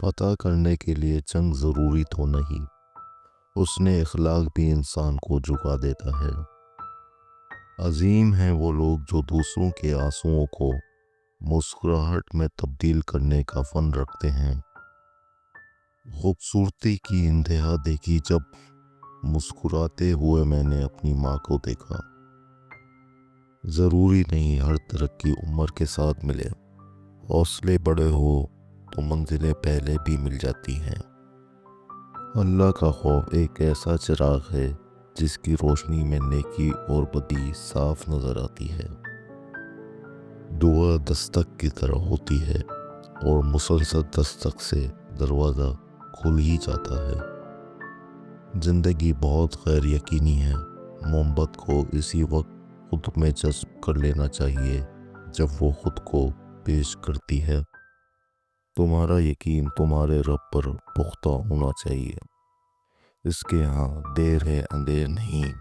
پتہ کرنے کے لیے چنگ ضروری تو نہیں، حسن اخلاق بھی انسان کو جھکا دیتا ہے۔ عظیم ہیں وہ لوگ جو دوسروں کے آنسوؤں کو مسکراہٹ میں تبدیل کرنے کا فن رکھتے ہیں۔ خوبصورتی کی انتہا دیکھی جب مسکراتے ہوئے میں نے اپنی ماں کو دیکھا۔ ضروری نہیں ہر ترقی عمر کے ساتھ ملے، حوصلے بڑے ہو تو منزلیں پہلے بھی مل جاتی ہیں۔ اللہ کا خوف ایک ایسا چراغ ہے جس کی روشنی میں نیکی اور بدی صاف نظر آتی ہے۔ دعا دستک کی طرح ہوتی ہے اور مسلسل دستک سے دروازہ کھل ہی جاتا ہے۔ زندگی بہت غیر یقینی ہے۔ محبت کو اسی وقت خود میں جذب کر لینا چاہیے جب وہ خود کو پیش کرتی ہے۔ تمہارا یقین تمہارے رب پر پختہ ہونا چاہیے، اس کے ہاں دیر ہے اندیر نہیں۔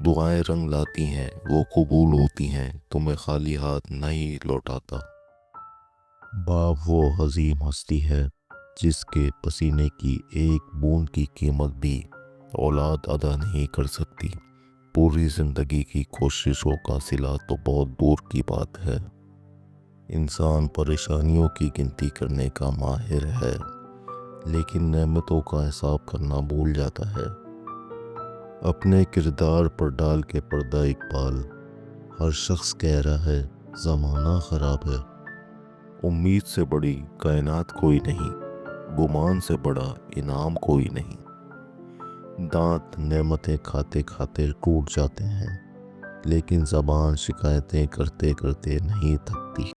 دعائیں رنگ لاتی ہیں، وہ قبول ہوتی ہیں، تمہیں خالی ہاتھ نہیں لوٹاتا۔ باپ وہ عظیم ہستی ہے جس کے پسینے کی ایک بوند کی قیمت بھی اولاد ادا نہیں کر سکتی۔ پوری زندگی کی کوششوں کا صلہ تو بہت دور کی بات ہے۔ انسان پریشانیوں کی گنتی کرنے کا ماہر ہے، لیکن نعمتوں کا حساب کرنا بھول جاتا ہے۔ اپنے کردار پر ڈال کے پردہ اقبال، ہر شخص کہہ رہا ہے زمانہ خراب ہے۔ امید سے بڑی کائنات کوئی نہیں، گمان سے بڑا انعام کوئی نہیں۔ دانت نعمتیں کھاتے کھاتے ٹوٹ جاتے ہیں، لیکن زبان شکایتیں کرتے کرتے نہیں تھکتی۔